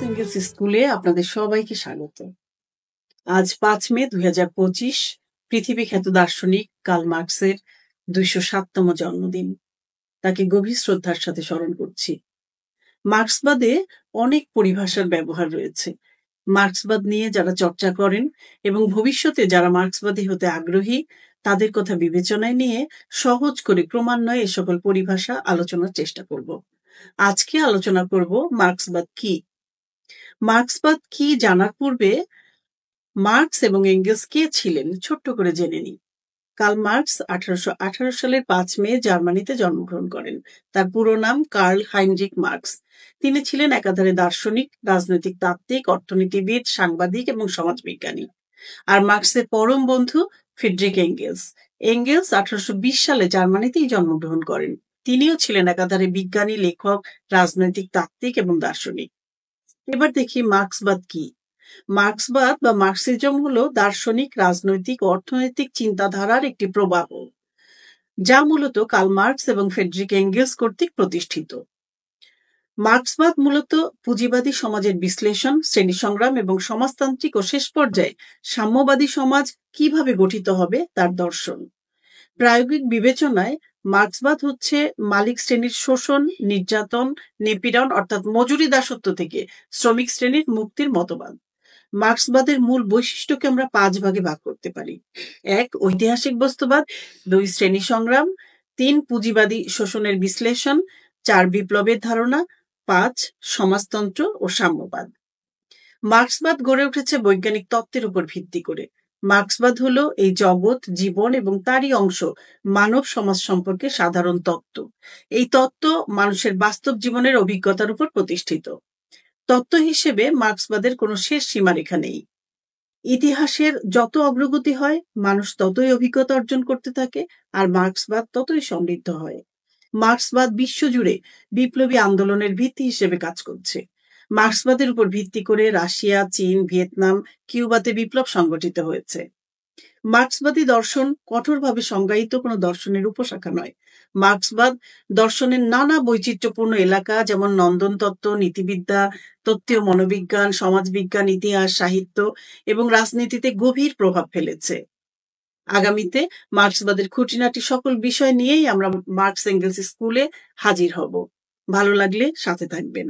Angles স্কুলে আপনাদের সবাইকে স্বাগত। আজ 5 মে 2025 পৃথিবী খ্যাত দার্শনিক কার্ল মার্কসের 207তম জন্মদিন। তাকে গভীর শ্রদ্ধার সাথে স্মরণ করছি। মার্ক্সবাদে অনেক পরিভাষার ব্যবহার রয়েছে। মার্ক্সবাদ নিয়ে যারা চর্চা করেন এবং ভবিষ্যতে যারা মার্ক্সবাদী হতে আগ্রহী তাদের কথা বিবেচনায় নিয়ে সহজ করে ক্রমান্বয়ে এ সকল পরিভাষা আলোচনার চেষ্টা করব। আজকে আলোচনা করব মার্ক্সবাদ কি। মার্ক্সবাদ কি জানার পূর্বে মার্কস এবং এঙ্গেলস কে ছিলেন ছোট্ট করে জেনে নিই। কার্ল মার্কস 1818 সালের 5 মে জার্মানিতে জন্মগ্রহণ করেন। তার পুরো নাম কার্ল হাইনরিখ মার্কস। তিনি ছিলেন একাধারে দার্শনিক, রাজনৈতিক তাত্ত্বিক, অর্থনীতিবিদ, সাংবাদিক এবং সমাজবিজ্ঞানী। আর মার্কসের পরম বন্ধু ফ্রিডরিখ এঙ্গেলস। এঙ্গেলস 1820 সালে জার্মানিতেই জন্মগ্রহণ করেন। তিনিও ছিলেন একাধারে বিজ্ঞানী, লেখক, রাজনৈতিক তাত্ত্বিক এবং দার্শনিক। এবার দেখি মার্ক্সবাদ কি। মার্ক্সবাদ বা মার্কসিজম হলো দার্শনিক, রাজনৈতিক ও অর্থনৈতিক চিন্তাধারার একটি প্রবাহ, যা মূলত কার্ল মার্কস এবং ফ্রিডরিখ এঙ্গেলস কর্তৃক প্রতিষ্ঠিত। মার্ক্সবাদ মূলত পুঁজিবাদী সমাজের বিশ্লেষণ, শ্রেণী সংগ্রাম এবং সমাজতান্ত্রিক ও শেষ পর্যায়ে সাম্যবাদী সমাজ কিভাবে গঠিত হবে তার দর্শন। প্রায়োগিক বিবেচনায় মার্ক্সবাদ হচ্ছে মালিক শ্রেণীর শোষণ, নির্যাতন, নিপীড়ন অর্থাৎ মজুরি দাসত্ব থেকে শ্রমিক শ্রেণীর মুক্তির মতবাদ। মার্ক্সবাদের মূল বৈশিষ্ট্যকে আমরা 5 ভাগে ভাগ করতে পারি। 1. ঐতিহাসিক বস্তুবাদ, 2. শ্রেণী সংগ্রাম, 3. পুঁজিবাদী শোষণের বিশ্লেষণ, 4. বিপ্লবের ধারণা, 5. সমাজতন্ত্র ও সাম্যবাদ। মার্ক্সবাদ গড়ে উঠেছে বৈজ্ঞানিক তত্ত্বের উপর ভিত্তি করে। মার্ক্সবাদ হলো এই জগৎ, জীবন এবং তারই অংশ মানব সমাজ সম্পর্কে সাধারণ তত্ত্ব। এই তত্ত্ব মানুষের বাস্তব জীবনের অভিজ্ঞতার উপর প্রতিষ্ঠিত। তত্ত্ব হিসেবে মার্ক্সবাদের কোনো শেষ সীমারেখা নেই। ইতিহাসের যত অগ্রগতি হয় মানুষ ততই অভিজ্ঞতা অর্জন করতে থাকে, আর মার্ক্সবাদ ততই সমৃদ্ধ হয়। মার্ক্সবাদ বিশ্বজুড়ে বিপ্লবী আন্দোলনের ভিত্তি হিসেবে কাজ করছে। মার্ক্সবাদের উপর ভিত্তি করে রাশিয়া, চীন, ভিয়েতনাম, কিউবাতে বিপ্লব সংগঠিত হয়েছে। মার্ক্সবাদী দর্শন কঠোরভাবে সংজ্ঞায়িত কোনো দর্শনের উপশাখা নয়। মার্ক্সবাদ দর্শনের নানা বৈচিত্র্যপূর্ণ এলাকা যেমন নন্দন তত্ত্ব, নীতিবিদ্যা, তত্ত্বীয় মনোবিজ্ঞান, সমাজবিজ্ঞান, ইতিহাস, সাহিত্য এবং রাজনীতিতে গভীর প্রভাব ফেলেছে। আগামীতে মার্ক্সবাদের খুঁটিনাটি সকল বিষয় নিয়েই আমরা মার্কস এঙ্গেলস স্কুলে হাজির হব। ভালো লাগলে সাথে থাকবেন।